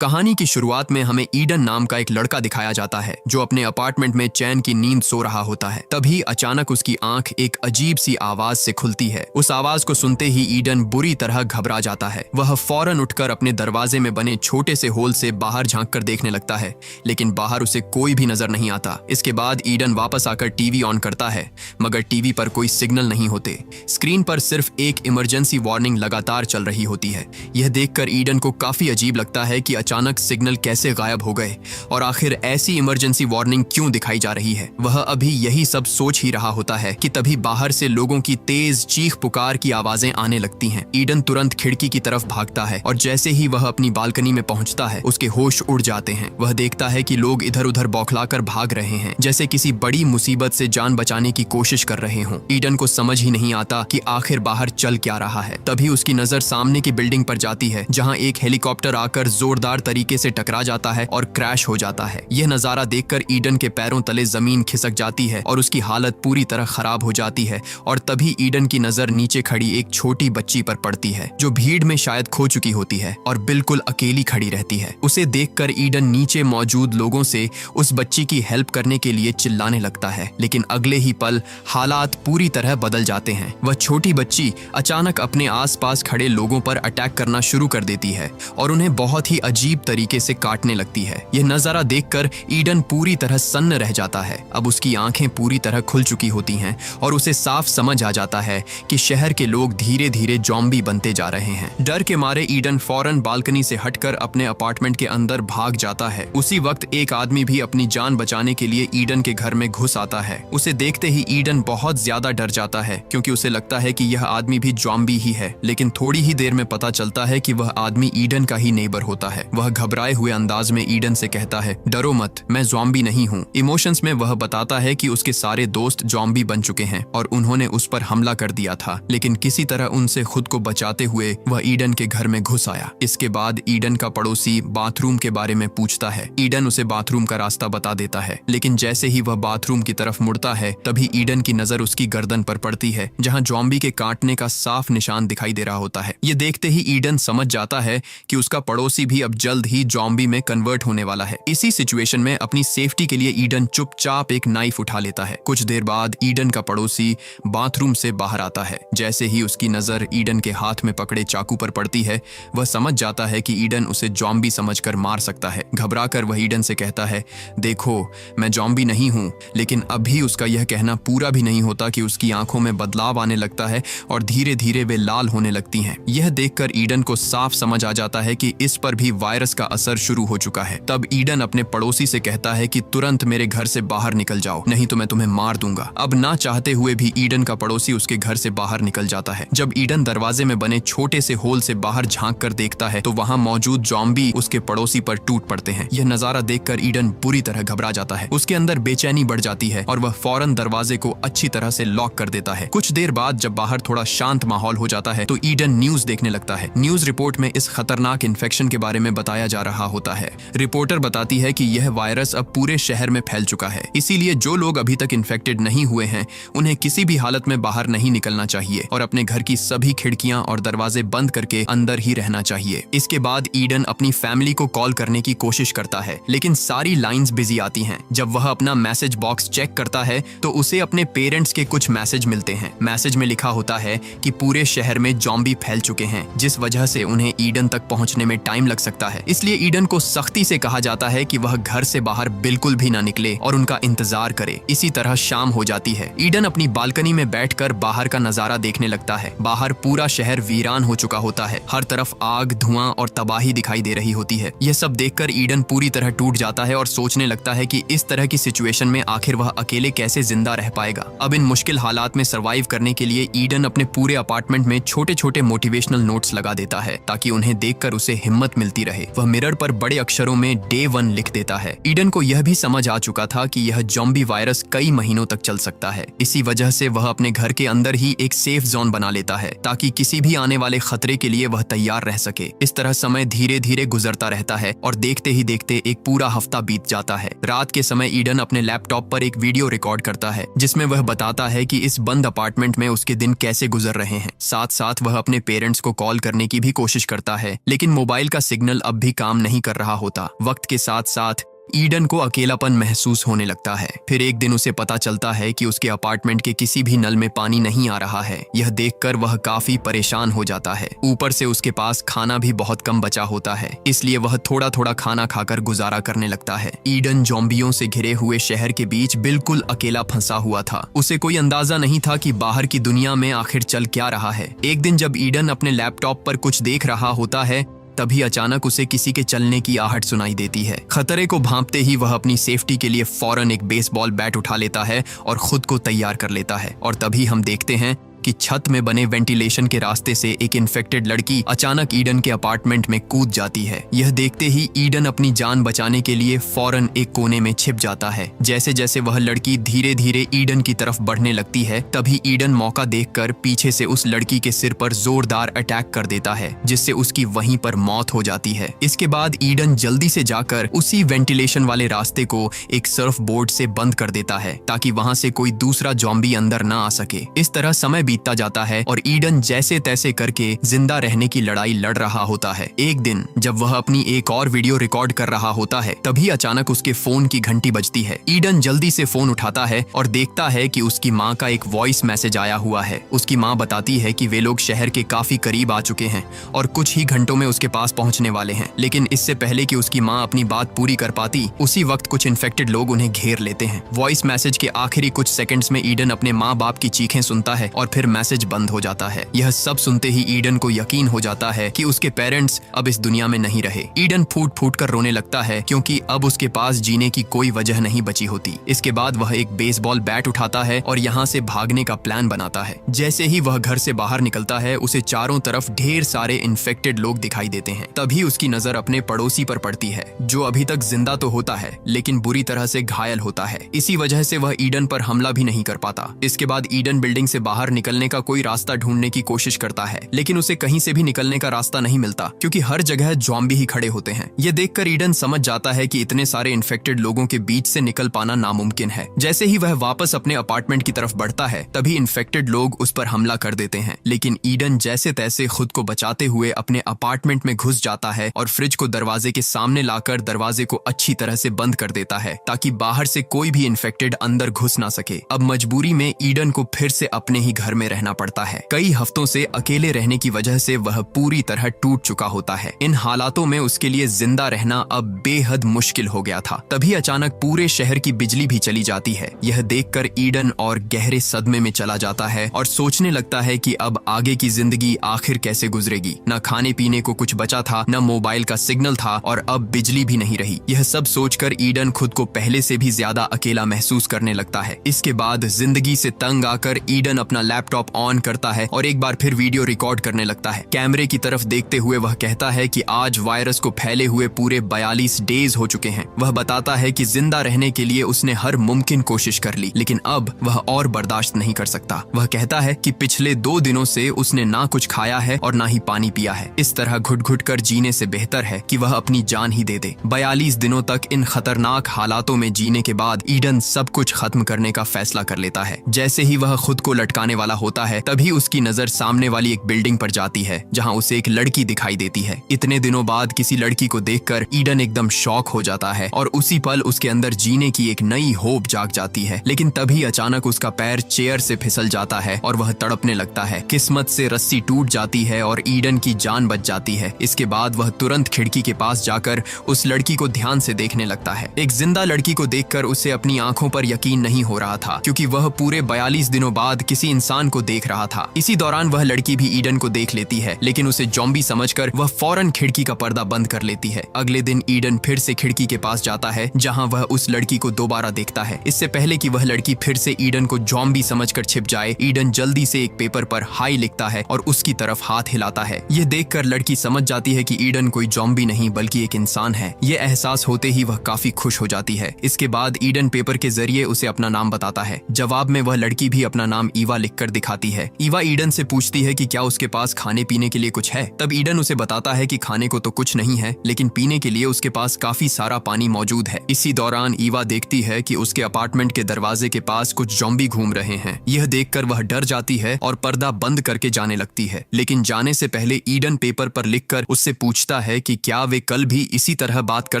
कहानी की शुरुआत में हमें ईडन नाम का एक लड़का दिखाया जाता है जो अपने अपार्टमेंट में चैन की नींद सो रहा होता है। तभी अचानक उसकी आंख एक अजीब सी आवाज से खुलती है। उस आवाज को सुनते ही ईडन बुरी तरह घबरा जाता है। वह फौरन उठकर अपने दरवाजे में बने छोटे से होल से बाहर झांक कर देखने लगता है, लेकिन बाहर उसे कोई भी नजर नहीं आता। इसके बाद ईडन वापस आकर टीवी ऑन करता है, मगर टीवी पर कोई सिग्नल नहीं होते। स्क्रीन पर सिर्फ एक इमरजेंसी वार्निंग लगातार चल रही होती है। यह देखकर ईडन को काफी अजीब लगता है कि अचानक सिग्नल कैसे गायब हो गए और आखिर ऐसी इमरजेंसी वार्निंग क्यों दिखाई जा रही है। वह अभी यही सब सोच ही रहा होता है कि तभी बाहर से लोगों की तेज चीख पुकार की आवाजें आने लगती हैं। ईडन तुरंत खिड़की की तरफ भागता है और जैसे ही वह अपनी बालकनी में पहुंचता है, उसके होश उड़ जाते हैं। वह देखता है कि लोग इधर उधर बौखलाकर भाग रहे हैं, जैसे किसी बड़ी मुसीबत से जान बचाने की कोशिश कर रहे हों। ईडन को समझ ही नहीं आता कि आखिर बाहर चल क्या रहा है। तभी उसकी नजर सामने की बिल्डिंग पर जाती है, जहां एक हेलीकॉप्टर आकर जोरदार तरीके से टकरा जाता है और क्रैश हो जाता है। यह नजारा देखकर ईडन के पैरों तले जमीन खिसक जाती है और उसकी हालत पूरी तरह खराब हो जाती है। और तभी ईडन की नजर नीचे खड़ी एक छोटी बच्ची पर पड़ती है, जो भीड़ में शायद खो चुकी होती है और बिल्कुल अकेली खड़ी रहती है। उसे देखकर ईडन नीचे मौजूद लोगों से उस बच्ची की हेल्प करने के लिए चिल्लाने लगता है, लेकिन अगले ही पल हालात पूरी तरह बदल जाते हैं। वह छोटी बच्ची अचानक अपने आसपास खड़े लोगों पर अटैक करना शुरू कर देती है और उन्हें बहुत ही अजीब तरीके से काटने लगती है। यह नजारा देखकर ईडन पूरी तरह सन्न रह जाता है। अब उसकी आंखें पूरी तरह खुल चुकी होती हैं और उसे साफ समझ आ जाता है कि शहर के लोग धीरे धीरे ज़ॉम्बी बनते जा रहे हैं। डर के मारे ईडन फौरन बालकनी से हटकर अपने अपार्टमेंट के अंदर भाग जाता है। उसी वक्त एक आदमी भी अपनी जान बचाने के लिए ईडन के घर में घुस आता है। उसे देखते ही ईडन बहुत ज्यादा डर जाता है, क्योंकि उसे लगता है कि यह आदमी भी ज़ॉम्बी ही है। लेकिन थोड़ी ही देर में पता चलता है कि वह आदमी ईडन का ही नेबर होता है। वह घबराए हुए अंदाज में ईडन से कहता है, डरो मत, मैं ज़ॉम्बी नहीं हूँ। इमोशंस में वह बताता है कि उसके सारे दोस्त ज़ॉम्बी बन चुके हैं और उन्होंने उस पर हमला कर दिया था, लेकिन किसी तरह उनसे खुद को बचाते हुए वह ईडन के घर में घुस आया। इसके बाद ईडन का पड़ोसी बाथरूम के बारे में पूछता है। ईडन उसे बाथरूम का रास्ता बता देता है, लेकिन जैसे ही वह बाथरूम की तरफ मुड़ता है, तभी ईडन की नजर उसकी गर्दन पर पड़ती है, जहां ज़ॉम्बी के काटने का साफ निशान दिखाई दे रहा होता है। ये देखते ही ईडन समझ जाता है कि उसका पड़ोसी भी अब जल्द ही ज़ॉम्बी में कन्वर्ट होने वाला है। इसी सिचुएशन में अपनी सेफ्टी के लिए ईडन चुपचाप एक नाइफ उठा लेता है। कुछ देर बाद ईडन का पड़ोसी बाथरूम से बाहर आता है। जैसे ही उसकी नजर ईडन के हाथ में पकड़े चाकू पर पड़ती है, वह समझ जाता है कि ईडन उसे ज़ॉम्बी समझकर मार सकता है। घबराकर वह ईडन से कहता है, देखो, मैं ज़ॉम्बी नहीं हूँ। लेकिन अभी उसका यह कहना पूरा भी नहीं होता कि उसकी आंखों में बदलाव आने लगता है और धीरे धीरे वे लाल होने लगती हैं। यह देखकर ईडन को साफ समझ आ जाता है कि इस पर भी वायरस का असर शुरू हो चुका है। तब ईडन अपने पड़ोसी से कहता है कि तुरंत मेरे घर से बाहर निकल जाओ, नहीं तो मैं तुम्हें मार दूंगा। अब ना चाहते हुए भी ईडन का पड़ोसी उसके घर से बाहर निकल जाता है। जब ईडन दरवाजे में बने छोटे से होल से बाहर झांक कर देखता है, तो वहां मौजूद ज़ॉम्बी उसके पड़ोसी पर टूट पड़ते हैं। यह नजारा देखकर ईडन बुरी तरह घबरा जाता है। उसके अंदर बेचैनी बढ़ जाती है और वह फौरन दरवाजे को अच्छी तरह से लॉक कर देता है। कुछ देर बाद जब बाहर थोड़ा शांत माहौल हो जाता है, तो ईडन न्यूज देखने लगता है। न्यूज रिपोर्ट में इस खतरनाक इन्फेक्शन के बारे में बताया जा रहा होता है। रिपोर्टर बताती है कि यह वायरस अब पूरे शहर में फैल चुका है, इसीलिए जो लोग अभी तक इन्फेक्टेड नहीं हुए हैं, उन्हें किसी भी हालत में बाहर नहीं निकलना चाहिए और अपने घर की सभी खिड़कियां और दरवाजे बंद करके अंदर ही रहना चाहिए। इसके बाद ईडन अपनी फैमिली को कॉल करने की कोशिश करता है, लेकिन सारी लाइंस बिजी आती हैं। जब वह अपना मैसेज बॉक्स चेक करता है, तो उसे अपने पेरेंट्स के कुछ मैसेज मिलते हैं। मैसेज में लिखा होता है कि पूरे शहर में ज़ॉम्बी फैल चुके हैं, जिस वजह से उन्हें ईडन तक पहुंचने में टाइम लग सकता है। इसलिए ईडन को सख्ती से कहा जाता है कि वह घर से बाहर बिल्कुल भी ना निकले और उनका इंतजार करे। इसी तरह शाम हो जाती है। ईडन अपनी बालकनी में बैठकर बाहर का नजारा देखने लगता है। बाहर पूरा शहर वीरान हो चुका होता है। हर तरफ आग, धुआं और तबाही दिखाई दे रही होती है। यह सब देखकर ईडन पूरी तरह टूट जाता है और सोचने लगता है कि इस तरह की सिचुएशन में आखिर वह अकेले कैसे जिंदा रह पाएगा। अब इन मुश्किल हालात में सर्वाइव करने के लिए ईडन अपने पूरे अपार्टमेंट में छोटे छोटे मोटिवेशनल नोट्स लगा देता है, ताकि उन्हें देखकर उसे हिम्मत मिलती रहे। वह मिरर पर बड़े अक्षरों में Day 1 लिख देता है। ईडन को यह भी समझ आ चुका था कि यह ज़ॉम्बी वायरस कई महीनों तक चल सकता है। इसी वजह से वह अपने घर के अंदर ही एक सेफ जोन बना लेता है, ताकि किसी भी आने वाले खतरे के लिए वह तैयार रह सके। इस तरह समय धीरे धीरे गुजरता रहता है और देखते ही देखते एक पूरा हफ्ता बीत जाता है। रात के समय ईडन अपने लैपटॉप पर एक वीडियो रिकॉर्ड करता है, जिसमें वह बताता है कि इस बंद अपार्टमेंट में उसके दिन कैसे गुजर रहे हैं। साथ साथ वह अपने पेरेंट्स को कॉल करने की भी कोशिश करता है, लेकिन मोबाइल का सिग्नल अब भी काम नहीं कर रहा होता। वक्त के साथ साथ ईडन को अकेलापन महसूस होने लगता है। फिर एक दिन उसे पता चलता है कि उसके अपार्टमेंट के किसी भी नल में पानी नहीं आ रहा है। यह देखकर वह काफी परेशान हो जाता है। ऊपर से उसके पास खाना भी बहुत कम बचा होता है, इसलिए वह थोड़ा थोड़ा खाना खाकर गुजारा करने लगता है। ईडन ज़ॉम्बियों से घिरे हुए शहर के बीच बिल्कुल अकेला फंसा हुआ था। उसे कोई अंदाजा नहीं था कि बाहर की दुनिया में आखिर चल क्या रहा है। एक दिन जब ईडन अपने लैपटॉप पर कुछ देख रहा होता है, तभी अचानक उसे किसी के चलने की आहट सुनाई देती है। खतरे को भांपते ही वह अपनी सेफ्टी के लिए फौरन एक बेसबॉल बैट उठा लेता है और खुद को तैयार कर लेता है। और तभी हम देखते हैं कि छत में बने वेंटिलेशन के रास्ते से एक इन्फेक्टेड लड़की अचानक ईडन के अपार्टमेंट में कूद जाती है। यह देखते ही ईडन अपनी जान बचाने के लिए फौरन एक कोने में छिप जाता है। जैसे जैसे वह लड़की धीरे धीरे ईडन की तरफ बढ़ने लगती है, तभी ईडन मौका देखकर पीछे से उस लड़की के सिर पर जोरदार अटैक कर देता है, जिससे उसकी वहीं पर मौत हो जाती है। इसके बाद ईडन जल्दी से जाकर उसी वेंटिलेशन वाले रास्ते को एक सर्फ बोर्ड से बंद कर देता है, ताकि वहां से कोई दूसरा ज़ॉम्बी अंदर ना आ सके। इस तरह समय बीतता जाता है और ईडन जैसे तैसे करके जिंदा रहने की लड़ाई लड़ रहा होता है। एक दिन जब वह अपनी एक और वीडियो रिकॉर्ड कर रहा होता है, तभी अचानक उसके फोन की घंटी बजती है। ईडन जल्दी से फोन उठाता है और देखता है कि उसकी माँ का एक वॉइस मैसेज आया हुआ है। उसकी माँ बताती है कि वे लोग शहर के काफी करीब आ चुके हैं और कुछ ही घंटों में उसके पास पहुंचने वाले हैं। लेकिन इससे पहले कि उसकी माँ अपनी बात पूरी कर पाती, उसी वक्त कुछ इन्फेक्टेड लोग उन्हें घेर लेते हैं। वॉइस मैसेज के आखिरी कुछ सेकंड्स में ईडन अपने माँ बाप की चीखें सुनता है और फिर मैसेज बंद हो जाता है। यह सब सुनते ही ईडन को यकीन हो जाता है कि उसके पेरेंट्स अब इस दुनिया में नहीं रहे। ईडन फूट फूट कर रोने लगता है, क्योंकि अब उसके पास जीने की कोई वजह नहीं बची होती। इसके बाद वह एक बेसबॉल बैट उठाता है और यहाँ से भागने का प्लान बनाता है। जैसे ही वह घर से बाहर निकलता है, उसे चारों तरफ ढेर सारे इन्फेक्टेड लोग दिखाई देते हैं। तभी उसकी नजर अपने पड़ोसी पर पड़ती है, जो अभी तक जिंदा तो होता है लेकिन बुरी तरह से घायल होता है। इसी वजह से वह ईडन पर हमला भी नहीं कर पाता। इसके बाद ईडन बिल्डिंग से बाहर निकलने का कोई रास्ता ढूंढने की कोशिश करता है, लेकिन उसे कहीं से भी निकलने का रास्ता नहीं मिलता, क्योंकि हर जगह ज़ॉम्बी ही खड़े होते हैं। यह देखकर ईडन समझ जाता है कि इतने सारे इन्फेक्टेड लोगों के बीच से निकल पाना नामुमकिन है। जैसे ही वह वापस अपने अपार्टमेंट की तरफ बढ़ता है, तभी इन्फेक्टेड लोग उस पर हमला कर देते हैं। लेकिन ईडन जैसे तैसे खुद को बचाते हुए अपने अपार्टमेंट में घुस जाता है और फ्रिज को दरवाजे के सामने लाकर दरवाजे को अच्छी तरह से बंद कर देता है, ताकि बाहर से कोई भी इन्फेक्टेड अंदर घुस ना सके। अब मजबूरी में ईडन को फिर से अपने ही घर में रहना पड़ता है। कई हफ्तों से अकेले रहने की वजह से वह पूरी तरह टूट चुका होता है। इन हालातों में उसके लिए जिंदा रहना अब बेहद मुश्किल हो गया था। तभी अचानक पूरे शहर की बिजली भी चली जाती है। यह देखकर ईडन और गहरे सदमे में चला जाता है और सोचने लगता है कि अब आगे की जिंदगी आखिर कैसे गुजरेगी। न खाने पीने को कुछ बचा था, न मोबाइल का सिग्नल था और अब बिजली भी नहीं रही। यह सब सोचकर ईडन खुद को पहले से भी ज्यादा अकेला महसूस करने लगता है। इसके बाद जिंदगी से तंग आकर ईडन अपना लैपटॉप ऑन करता है और एक बार फिर वीडियो रिकॉर्ड करने लगता है। कैमरे की तरफ देखते हुए वह कहता है कि आज वायरस को फैले हुए पूरे 42 डेज हो चुके हैं। वह बताता है कि जिंदा रहने के लिए उसने हर मुमकिन कोशिश कर ली, लेकिन अब वह और बर्दाश्त नहीं कर सकता। वह कहता है कि पिछले 2 दिनों से उसने ना कुछ खाया है और ना ही पानी पिया है। इस तरह घुट घुट कर जीने से बेहतर है कि वह अपनी जान ही दे दे। 42 दिनों तक इन खतरनाक हालातों में जीने के बाद ईडन सब कुछ खत्म करने का फैसला कर लेता है। जैसे ही वह खुद को लटकाने वाला होता है, तभी उसकी नजर सामने वाली एक बिल्डिंग पर जाती है, जहां उसे एक लड़की दिखाई देती है। इतने दिनों बाद किसी लड़की को देखकर ईडन एकदम शॉक हो जाता है और उसी पल उसके अंदर जीने की एक नई होप जाग जाती है। लेकिन तभी अचानक उसका पैर चेयर से फिसल जाता है और वह तड़पने लगता है। किस्मत से रस्सी टूट जाती है और ईडन की जान बच जाती है। इसके बाद वह तुरंत खिड़की के पास जाकर उस लड़की को ध्यान से देखने लगता है। एक जिंदा लड़की को देखकर उसे अपनी आंखों पर यकीन नहीं हो रहा था, क्योंकि वह पूरे 42 दिनों बाद किसी इंसान को देख रहा था। इसी दौरान वह लड़की भी ईडन को देख लेती है, लेकिन उसे ज़ॉम्बी समझकर वह फौरन खिड़की का पर्दा बंद कर लेती है। अगले दिन ईडन फिर से खिड़की के पास जाता है, जहां वह उस लड़की को दोबारा देखता है। इससे पहले कि वह लड़की फिर से ईडन को ज़ॉम्बी समझकर छिप जाए, ईडन जल्दी से एक पेपर पर हाई लिखता है और उसकी तरफ हाथ हिलाता है। यह देखकर लड़की समझ जाती है कि ईडन कोई ज़ॉम्बी नहीं बल्कि एक इंसान है। यह एहसास होते ही वह काफी खुश हो जाती है। इसके बाद ईडन पेपर के जरिए उसे अपना नाम बताता है। जवाब में वह लड़की भी अपना नाम ईवा लिखकर दिखाती है। ईवा ईडन से पूछती है कि क्या उसके पास खाने पीने के लिए कुछ है। तब ईडन उसे बताता है कि खाने को तो कुछ नहीं है, लेकिन पीने के लिए उसके पास काफी सारा पानी मौजूद है। इसी दौरान ईवा देखती है कि उसके अपार्टमेंट के दरवाजे के पास कुछ ज़ॉम्बी घूम रहे हैं। यह देखकर वह डर जाती है और पर्दा बंद करके जाने लगती है। लेकिन जाने से पहले ईडन पेपर पर लिखकर उससे पूछता है कि क्या वे कल भी इसी तरह बात कर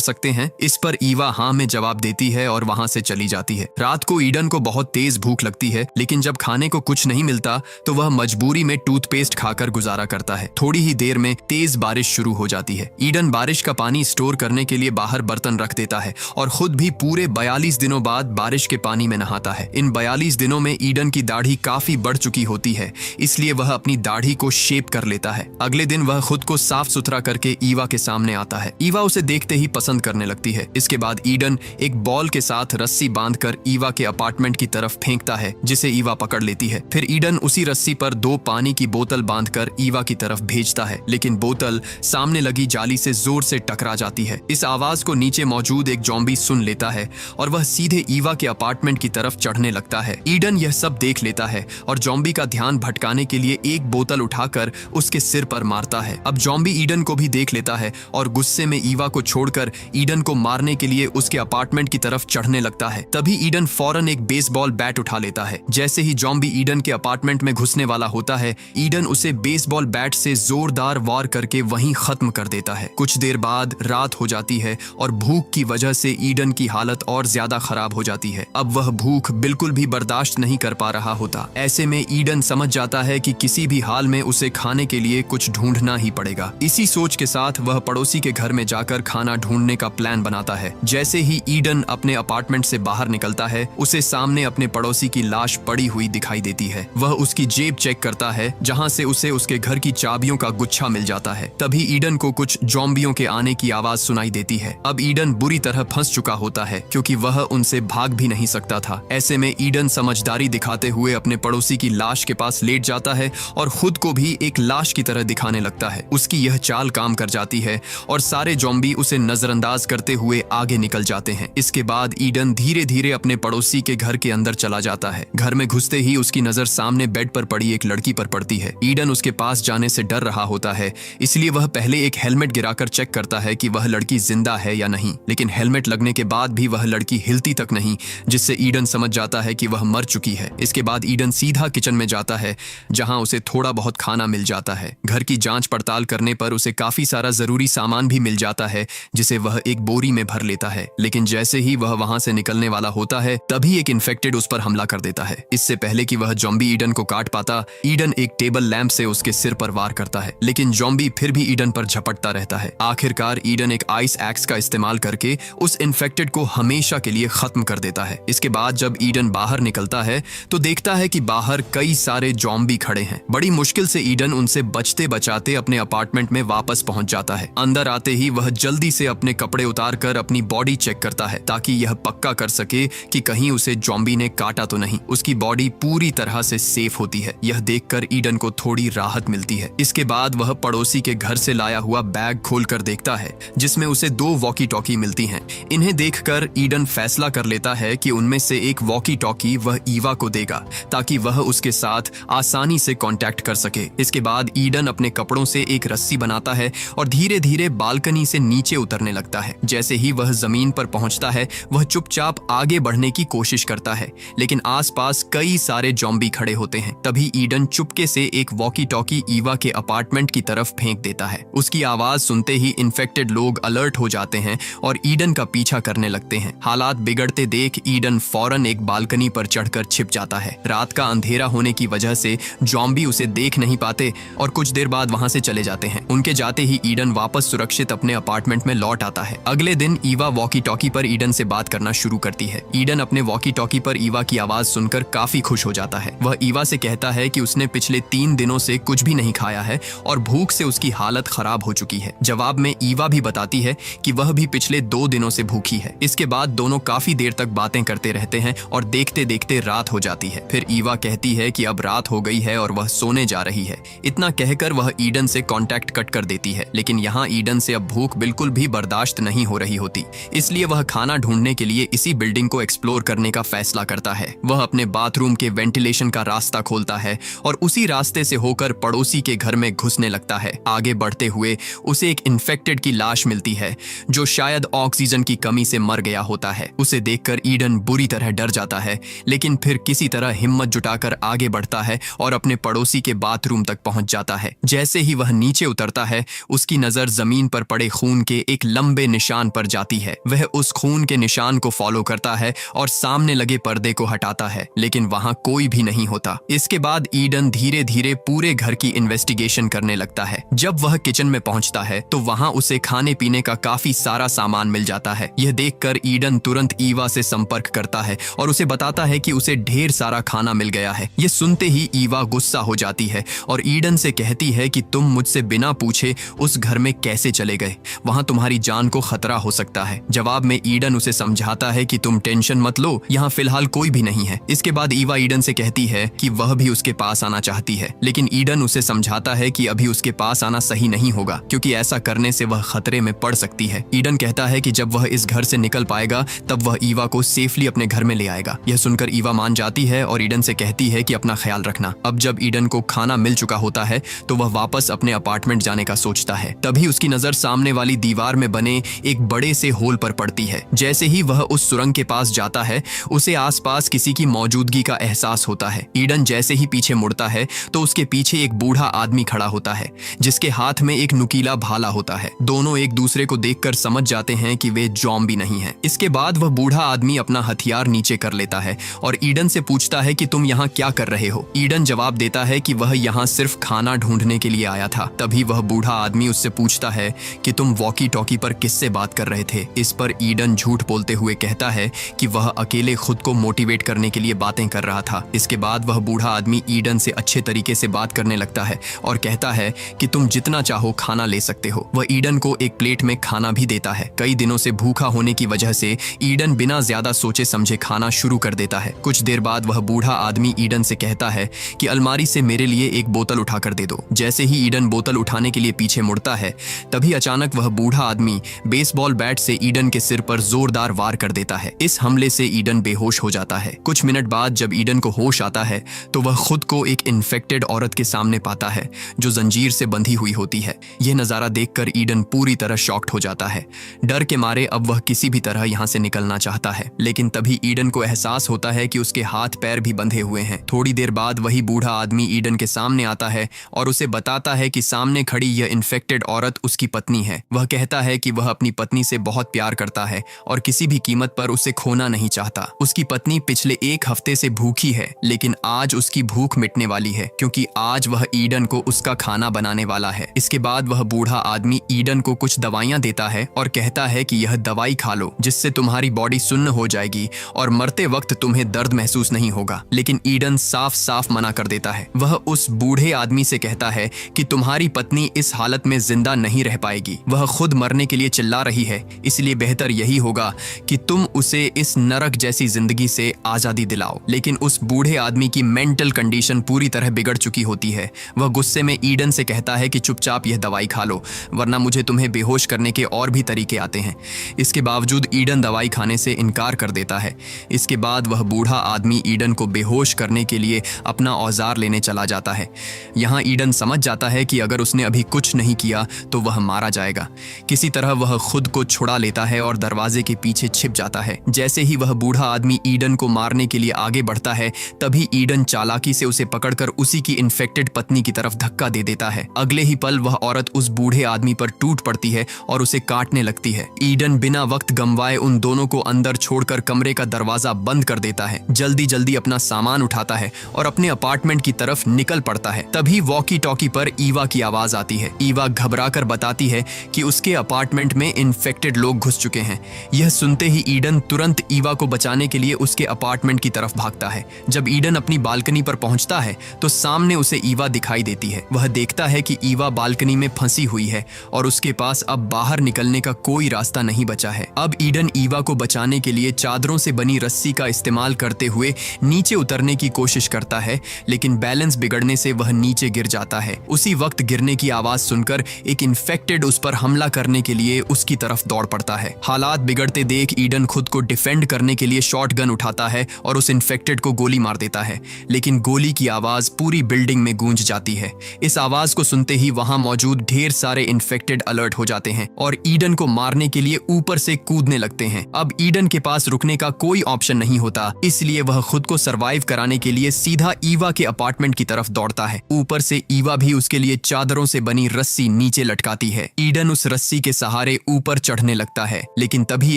सकते हैं। इस पर ईवा हाँ में जवाब देती है और वहां से चली जाती है। रात को ईडन को बहुत तेज भूख लगती है, लेकिन जब खाने को कुछ नहीं मिलता तो वह मजबूरी में टूथपेस्ट खाकर गुजारा करता है। थोड़ी ही देर में तेज बारिश शुरू हो जाती है। ईडन बारिश का पानी स्टोर करने के लिए बाहर बर्तन रख देता है और खुद भी पूरे 42 दिनों बाद बारिश के पानी में नहाता है। इन 42 दिनों में ईडन की दाढ़ी काफी बढ़ चुकी होती है, इसलिए वह अपनी दाढ़ी को शेप कर लेता है। अगले दिन वह खुद को साफ सुथरा करके ईवा के सामने आता है। ईवा उसे देखते ही पसंद करने लगती है। इसके बाद ईडन एक बॉल के साथ रस्सी बांधकर ईवा के अपार्टमेंट की तरफ फेंकता है, जिसे ईवा पकड़ लेती है। फिर ईडन उसी रस्सी पर 2 पानी की बोतल बांधकर ईवा की तरफ भेजता है, लेकिन बोतल सामने लगी जाली से जोर से टकरा जाती है। इस आवाज को नीचे मौजूद एक ज़ॉम्बी सुन लेता है और वह सीधे ईवा के अपार्टमेंट की तरफ चढ़ने लगता है। ईडन यह सब देख लेता है और ज़ॉम्बी का ध्यान भटकाने के लिए एक बोतल उठाकर उसके सिर पर मारता है। अब ज़ॉम्बी ईडन को भी देख लेता है और गुस्से में ईवा को छोड़कर ईडन को मारने के लिए उसके अपार्टमेंट की तरफ चढ़ने लगता है। तभी ईडन फौरन एक बेसबॉल बैट उठा लेता है। जैसे ही ज़ॉम्बी ईडन के अपार्टमेंट में घुसने वाला होता है, ईडन उसे बेसबॉल बैट से जोरदार वार करके वहीं खत्म कर देता है। कुछ देर बाद रात हो जाती है और भूख की वजह से ईडन की हालत और ज्यादा खराब हो जाती है। अब वह भूख बिल्कुल भी बर्दाश्त नहीं कर पा रहा होता। ऐसे में ईडन समझ जाता है कि किसी भी हाल में उसे खाने के लिए कुछ ढूंढना ही पड़ेगा। इसी सोच के साथ वह पड़ोसी के घर में जाकर खाना ढूंढने का प्लान बनाता है। जैसे ही ईडन अपने अपार्टमेंट से बाहर निकलता है, उसे सामने अपने पड़ोसी की लाश पड़ी हुई दिखाई देती है। वह उसकी जेब चेक करता है, जहां से उसे उसके घर की चाबियों का गुच्छा मिल जाता है। तभी ईडन को कुछ ज़ॉम्बियों के आने की आवाज सुनाई देती है। अब ईडन बुरी तरह फंस चुका होता है, क्योंकि वह उनसे भाग भी नहीं सकता था। ऐसे में ईडन समझदारी दिखाते हुए अपने पड़ोसी की लाश के पास लेट जाता है और खुद को भी एक लाश की तरह दिखाने लगता है। उसकी यह चाल काम कर जाती है और सारे ज़ॉम्बी उसे नजरअंदाज करते हुए आगे निकल जाते हैं। इसके बाद ईडन धीरे धीरे अपने पड़ोसी के घर के अंदर चला जाता है। घर में घुसते ही उसकी नजर सामने बेड पर पड़ी एक लड़की पर पड़ती है। ईडन उसके पास जाने से डर रहा होता है, इसलिए वह पहले एक हेलमेट गिराकर चेक करता है कि वह लड़की जिंदा है या नहीं। लेकिन हेलमेट लगने के बाद भी वह लड़की हिलती तक नहीं, जिससे ईडन समझ जाता है कि वह मर चुकी है। इसके बाद ईडन सीधा किचन में जाता है, जहां उसे थोड़ा बहुत खाना मिल जाता है। घर की जांच पड़ताल करने पर उसे काफी सारा जरूरी सामान भी मिल जाता है, जिसे वह एक बोरी में भर लेता है। लेकिन जैसे ही वह वहां से निकलने वाला होता है, तभी एक इन्फेक्टेड उस पर हमला कर देता है। इससे पहले कि वह ज़ॉम्बी ईडन को काट पाता, ईडन एक टेबल लैंप से उसके सिर पर वार करता है, लेकिन ज़ॉम्बी फिर भी ईडन पर झपटता रहता है। आखिरकार ईडन एक आइस एक्स का इस्तेमाल करके उस इन्फेक्टेड को हमेशा के लिए खत्म कर देता है। इसके बाद जब ईडन बाहर निकलता है तो देखता है कि बाहर कई सारे ज़ॉम्बी खड़े हैं। बड़ी मुश्किल से ईडन उनसे बचते बचाते अपने अपार्टमेंट में वापस पहुंच जाता है। अंदर आते ही वह जल्दी से अपने कपड़े उतार कर अपनी बॉडी चेक करता है, ताकि यह पक्का कर सके कि कहीं उसे ज़ॉम्बी ने काटा तो नहीं। उसकी बॉडी पूरी तरह से सेफ होती है। यह देखकर ईडन को थोड़ी राहत मिलती है। इसके बाद वह पड़ोसी के घर से लाया हुआ बैग खोलकर देखता है, जिसमें उसे 2 वॉकी टॉकी मिलती हैं। इन्हें देखकर ईडन फैसला कर लेता है कि उनमें से एक वॉकी टॉकी वह ईवा को देगा, ताकि वह उसके साथ आसानी से कांटेक्ट कर सके। इसके बाद ईडन अपने कपड़ों से एक रस्सी बनाता है और धीरे धीरे बालकनी से नीचे उतरने लगता है। जैसे ही वह जमीन पर पहुंचता है, वह चुपचाप आगे बढ़ने की कोशिश करता है, लेकिन आसपास कई सारे ज़ॉम्बी खड़े होते हैं। तभी ईडन चुपके से एक वॉकी टॉकी ईवा के अपार्टमेंट की तरफ फेंक देता है। उसकी आवाज सुनते ही इन्फेक्टेड लोग अलर्ट हो जाते हैं और ईडन का पीछा करने लगते हैं। हालात बिगड़ते देख ईडन फौरन एक बालकनी पर चढ़कर छिप जाता है। रात का अंधेरा होने की वजह से ज़ॉम्बी उसे देख नहीं पाते और कुछ देर बाद वहां से चले जाते हैं। उनके जाते ही ईडन वापस सुरक्षित अपने अपार्टमेंट में लौट आता है। अगले दिन ईवा वॉकी टॉकी पर ईडन से बात करना शुरू करती है। ईडन अपने वॉकी टॉकी पर ईवा की आवाज सुनकर काफी खुश हो जाता है। वह ईवा से कहता है कि उसने पिछले 3 दिनों से कुछ भी नहीं खाया है और भूख से उसकी हालत खराब हो चुकी है। जवाब में ईवा भी बताती है कि वह भी पिछले 2 दिनों से भूखी है। इसके बाद दोनों काफी देर तक बातें करते रहते हैं और देखते देखते रात हो जाती है। फिर ईवा कहती है कि अब रात हो गई है और वह सोने जा रही है। इतना कहकर वह ईडन से कांटेक्ट कट कर देती है, लेकिन यहाँ ईडन से अब भूख बिल्कुल भी बर्दाश्त नहीं हो रही होती। इसलिए वह खाना ढूंढने के लिए इसी बिल्डिंग को एक्सप्लोर करने का फैसला करता है। वह अपने बाथरूम के वेंटिलेशन का रास्ता खोलता है और उसी रास्ते से होकर पड़ोसी के घर में घुसने लगता है। आगे बढ़ते हुए उसे एक इन्फेक्टेड की लाश मिलती है जो शायद ऑक्सीजन की कमी से मर गया होता है। उसे देखकर ईडन बुरी तरह डर जाता है, लेकिन फिर किसी तरह हिम्मत जुटाकर आगे बढ़ता है और अपने पड़ोसी के बाथरूम तक पहुंच जाता है। जैसे ही वह नीचे उतरता है, उसकी नजर जमीन पर पड़े खून के एक लंबे निशान पर जाती है। वह उस खून के निशान को फॉलो करता है और सामने लगे पर्दे को हटाता है, लेकिन वहां कोई भी नहीं होता। इसके बाद ईडन धीरे धीरे पूरे घर की इन्वेस्टिगेशन करने लगता है। जब वह किचन में पहुंचता है तो वहां उसे खाने पीने का काफी सारा सामान मिल जाता है। यह देखकर ईडन तुरंत ईवा से संपर्क करता है और उसे बताता है कि उसे ढेर सारा खाना मिल गया है। यह सुनते ही ईवा गुस्सा हो जाती है और ईडन से कहती है कि तुम मुझसे बिना पूछे उस घर में कैसे चले गए, वहां तुम्हारी जान को खतरा हो सकता है। जवाब में ईडन उसे समझाता है कि तुम टेंशन मत लो, यहाँ फिलहाल कोई भी नहीं है। इसके बाद ईवा ईडन से कहती है कि वह भी उसके पास आना चाहती है, लेकिन ईडन उसे समझाता है कि अभी उसके पास आना सही नहीं होगा, क्योंकि ऐसा करने से वह खतरे में पड़ सकती है। ईडन कहता है कि जब वह इस घर से निकल पाएगा तब वह ईवा को सेफली अपने घर में ले आएगा। यह सुनकर ईवा मान जाती है और ईडन से कहती है कि अपना ख्याल रखना। अब जब ईडन को खाना मिल चुका होता है तो वह वापस अपने अपार्टमेंट जाने का सोचता है। तभी उसकी नजर सामने वाली दीवार में बने एक बड़े से होल पर पड़ती है। जैसे ही वह उस सुरंग के पास जाता है, उसे आसपास किसी की मौजूदगी का एहसास होता है। ईडन जैसे ही पीछे मुड़ता है तो उसके पीछे एक बूढ़ा आदमी खड़ा होता है, जिसके हाथ में एक नुकीला भाला होता है। दोनों एक दूसरे को देखकर समझ जाते हैं कि वे ज़ॉम्बी नहीं हैं। इसके बाद वह बूढ़ा आदमी अपना हथियार नीचे कर लेता है और ईडन से पूछता है कि तुम यहाँ क्या कर रहे हो। ईडन जवाब देता है कि वह यहाँ सिर्फ खाना ढूंढने के लिए आया था। तभी वह बूढ़ा आदमी उससे पूछता है कि तुम वॉकी टॉकी पर किससे बात कर रहे थे। इस पर ईडन झूठ बोलते हुए कहता है कि वह अकेले खुद को मोटिवेट करने के लिए बातें कर रहा था। इसके बाद वह बूढ़ा आदमी ईडन से अच्छे तरीके से बात करने लगता है और कहता है कि तुम जितना चाहो खाना ले सकते हो। वह ईडन को एक प्लेट में खाना भी देता है। कई दिनों से भूखा होने की वजह से ईडन बिना ज्यादा सोचे समझे खाना शुरू कर देता है। कुछ देर बाद वह बूढ़ा आदमी ईडन से कहता है कि अलमारी से मेरे लिए एक बोतल उठाकर दे दो। जैसे ही ईडन बोतल उठाने के लिए पीछे मुड़ता है, तभी अचानक वह बूढ़ा आदमी बेसबॉल बैट से ईडन के सिर पर जोरदार वार कर देता है। इस हमले से ईडन बेहोश हो जाता है। कुछ मिनट बाद जब ईडन को होश आता है तो वह खुद को एक इन्फेक्टेड औरत के सामने पाता है जो जंजीर से बंधी हुई होती है। यह नजारा देखकर ईडन पूरी तरह शॉक्ड हो जाता है। डर के मारे अब वह किसी भी तरह यहाँ से निकलना चाहता है, लेकिन तभी ईडन को एहसास होता है कि उसके हाथ पैर भी बंधे हुए हैं। थोड़ी देर बाद वही बूढ़ा आदमी ईडन के सामने आता है और उसे बताता है कि सामने खड़ी यह इन्फेक्टेड औरत उसकी पत्नी है। वह कहता है कि वह अपनी पत्नी से बहुत प्यार करता है और किसी भी कीमत पर उसे खोना नहीं चाहता। उसकी पत्नी पिछले एक हफ्ते से भूखी है, लेकिन आज उसकी भूख मिटने वाली है, क्योंकि आज वह ईडन को उसका खाना बनाने वाला है। इसके बाद वह बूढ़ा आदमी ईडन को कुछ दवाइयां देता है और कहता है कि यह दवाई खा लो, जिससे तुम्हारी बॉडी सुन्न हो जाएगी और मरते वक्त तुम्हें दर्द महसूस नहीं होगा। लेकिन ईडन साफ साफ मना कर देता है। वह उस बूढ़े आदमी से कहता है कि तुम्हारी पत्नी इस हालत में जिंदा नहीं रह पाएगी। वह खुद मरने के लिए चिल्ला रही है, इसलिए बेहतर यही होगा कि तुम उसे इस नरक जैसी जिंदगी से आजादी दिलाओ। लेकिन उस बूढ़े आदमी की मेंटल कंडीशन पूरी तरह बिगड़ चुकी होती है। वह गुस्से में ईडन से कहता है कि चुपचाप यह दवाई खा लो, वरना मुझे तुम्हें बेहोश करने के और भी तरीके आते हैं। इसके बावजूद ईडन दवाई खाने से इनकार कर देता है। इसके बाद वह बूढ़ा आदमी ईडन को बेहोश करने के लिए अपना औजार लेने चला जाता है। यहाँ ईडन समझ जाता है कि अगर उसने अभी कुछ नहीं किया तो वह मारा जाएगा। किसी तरह वह खुद को छुड़ा लेता है और दरवाजे के पीछे छिप जाता है। जैसे ही वह बूढ़ा आदमी ईडन को मारने के लिए आगे बढ़ता है, तभी ईडन चालाकी से उसे पकड़कर उसी की इन्फेक्टेड पत्नी की तरफ धक्का दे देता है। अगले ही पल वह औरत उस बूढ़े आदमी पर टूट पड़ती है और उसे काटने लगती है। ईडन बिना वक्त गंवाए उन दोनों को अंदर छोड़कर कमरे का दरवाजा बंद कर देता है। जल्दी जल्दी अपना सामान उठाता है और अपने अपार्टमेंट की तरफ निकल पड़ता है। तभी वॉकी टॉकी पर ईवा की आवाज आती है। ईवा घबराकर बताती है कि उसके अपार्टमेंट में इन्फेक्टेड लोग घुस चुके हैं। यह सुनते ही ईडन तुरंत ईवा को बचाने के लिए उसके अपार्टमेंट की तरफ भागता है। जब ईडन अपनी बालकनी पर पहुंचता है तो सामने उसे ईवा दिखाई देती है। वह देखता है कि ईवा बालकनी में फंसी हुई है और उसके पास अब बाहर निकलने का कोई रास्ता नहीं बचा है। अब ईडन ईवा को बचाने के लिए चादरों से बनी रस्सी का इस्तेमाल करते हुए नीचे उतरने की कोशिश करता है, लेकिन बैलेंस बिगड़ने से वह नीचे गिर जाता है। उसी वक्त गिरने की आवाज सुनकर एक इन्फेक्टेड उस पर हमला करने के लिए उसकी तरफ दौड़ पड़ता है। हालात बिगड़ते देख ईडन खुद को डिफेंड करने के लिए शॉटगन उठाता है और उस इन्फेक्टेड को गोली मार देता है। है, लेकिन गोली की आवाज पूरी बिल्डिंग में गूंज जाती है। इस आवाज को सुनते ही वहां मौजूद ढेर सारे इन्फेक्टेड अलर्ट हो जाते हैं और ईडन को मारने के लिए ऊपर से कूदने लगते हैं। अब ईडन के पास रुकने का कोई ऑप्शन नहीं होता, इसलिए वह खुद को सरवाइव कराने के लिए सीधा ईवा के अपार्टमेंट की तरफ दौड़ता है। ऊपर से ईवा भी उसके लिए चादरों से बनी रस्सी नीचे लटकाती है। ईडन उस रस्सी के सहारे ऊपर चढ़ने लगता है, लेकिन तभी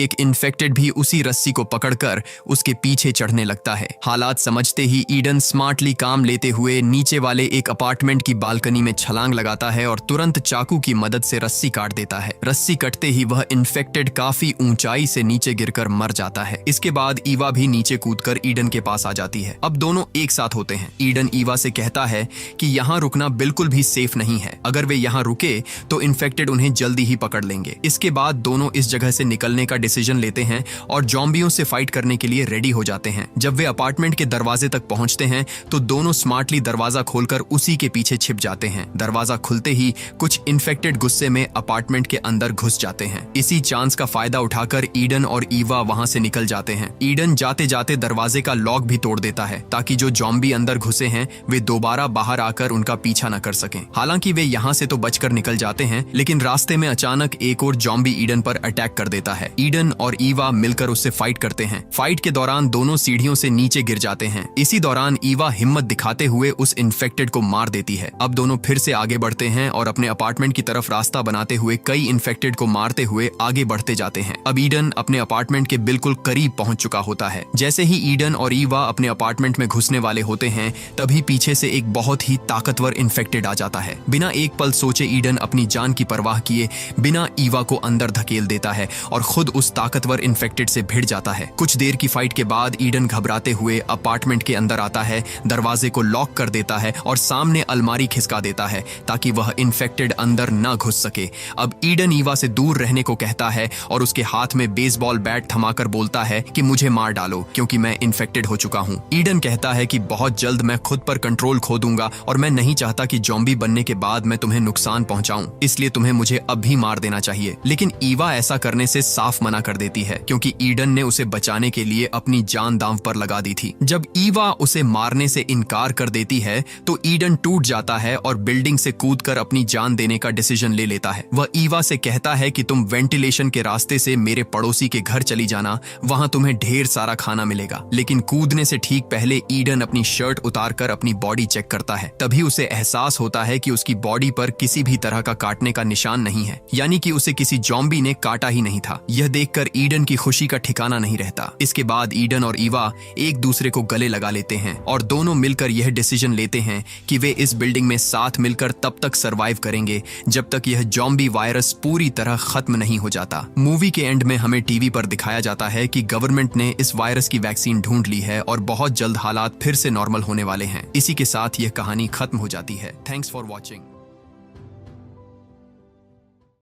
एक इन्फेक्टेड भी उसी रस्सी को पकड़कर उसके पीछे चढ़ने लगता है। हालात समझते ही ईडन स्मार्टली काम लेते हुए नीचे वाले एक अपार्टमेंट की बालकनी में छलांग लगाता है और तुरंत चाकू की मदद से रस्सी काट देता है। रस्सी कटते ही वह इन्फेक्टेड काफी ऊंचाई से नीचे गिरकर मर जाता है। इसके बाद ईवा भी नीचे कूदकर ईडन के पास आ जाती है। अब दोनों एक साथ होते हैं। ईडन ईवा से कहता है कि यहाँ रुकना बिल्कुल भी सेफ नहीं है। अगर वे यहाँ रुके तो इन्फेक्टेड उन्हें जल्दी ही पकड़ लेंगे। इसके बाद दोनों इस जगह से निकलने का डिसीजन लेते हैं और ज़ॉम्बियों से फाइट करने के लिए रेडी हो जाते हैं। जब वे अपार्टमेंट के दरवाजे तक पहुंचते हैं तो दोनों स्मार्टली दरवाजा खोलकर उसी के पीछे छिप जाते हैं। दरवाजा खुलते ही कुछ इन्फेक्टेड गुस्से में अपार्टमेंट के अंदर घुस जाते हैं। इसी चांस का फायदा उठाकर ईडन और ईवा वहां से निकल जाते हैं। ईडन जाते जाते दरवाजे का लॉक भी तोड़ देता है ताकि जो ज़ॉम्बी अंदर घुसे हैं वे दोबारा बाहर आकर उनका पीछा न कर सकें। हालांकि वे यहाँ से तो बचकर निकल जाते हैं, लेकिन रास्ते में अचानक एक और ज़ॉम्बी ईडन पर अटैक कर देता है। ईडन और ईवा मिलकर उससे फाइट करते हैं। फाइट के दौरान दोनों सीढ़ियों से नीचे गिर जाते हैं। इसी दौरान ईवा हिम्मत दिखाते हुए उस इन्फेक्टेड को मार देती है। अब दोनों फिर से आगे बढ़ते हैं और अपने अपार्टमेंट की तरफ रास्ता बनाते हुए कई इन्फेक्टेड को मारते हुए आगे बढ़ते जाते हैं। अब ईडन अपने अपार्टमेंट के बिल्कुल करीब पहुंच चुका होता है। जैसे ही ईडन और ईवा अपने अपार्टमेंट में घुसने वाले होते हैं, तभी पीछे से एक बहुत ही ताकतवर इन्फेक्टेड आ जाता है। बिना एक पल सोचे ईडन अपनी जान की परवाह किए बिना ईवा को अंदर धकेल देता है और खुद उस ताकतवर इन्फेक्टेड से भिड़ जाता है। कुछ देर की फाइट के बाद ईडन घबराते हुए अपार्टमेंट के अंदर आता है, दरवाजे को लॉक कर देता है और सामने अलमारी खिसका देता है ताकि वह इन्फेक्टेड अंदर न घुस सके। अब ईडन ईवा से दूर रहने को कहता है और उसके हाथ में बेसबॉल बैट थमाकर बोलता है कि मुझे मार डालो क्योंकि मैं इन्फेक्टेड हो चुका हूँ। ईडन कहता है कि बहुत जल्द मैं खुद पर कंट्रोल खो दूंगा और मैं नहीं चाहता कि ज़ॉम्बी बनने के बाद मैं तुम्हें नुकसान पहुंचाऊं, इसलिए तुम्हें मुझे अभी मार देना चाहिए। लेकिन ईवा ऐसा करने से साफ मना कर देती है क्योंकि ईडन ने उसे बचाने के लिए अपनी जान दांव पर लगा दी थी। जब ईवा उसे मारने से इनकार कर देती है तो ईडन टूट जाता है और बिल्डिंग से कूदकर अपनी जान देने का डिसीजन ले लेता है। वह ईवा से कहता है कि तुम वेंटिलेशन के रास्ते से मेरे पड़ोसी के घर चली जाना, वहां तुम्हें ढेर सारा खाना मिलेगा। लेकिन कूदने से ठीक पहले ईडन अपनी शर्ट उतारकर अपनी बॉडी चेक करता है। तभी उसे एहसास होता है कि उसकी बॉडी पर किसी भी तरह का काटने का निशान नहीं है, यानी कि उसे किसी ज़ॉम्बी ने काटा ही नहीं था। यह देखकर ईडन की खुशी का ठिकाना नहीं रहता। इसके बाद ईडन और ईवा एक दूसरे को गले लगा लेते हैं और दोनों मिलकर यह डिसीजन लेते हैं कि वे इस बिल्डिंग में साथ मिलकर तब तक सरवाइव करेंगे जब तक यह ज़ॉम्बी वायरस पूरी तरह खत्म नहीं हो जाता। मूवी के एंड में हमें टीवी पर दिखाया जाता है कि गवर्नमेंट ने इस वायरस की वैक्सीन ढूंढ ली है और बहुत जल्द हालात फिर से नॉर्मल होने वाले हैं। इसी के साथ यह कहानी खत्म हो जाती है। Thanks for watching.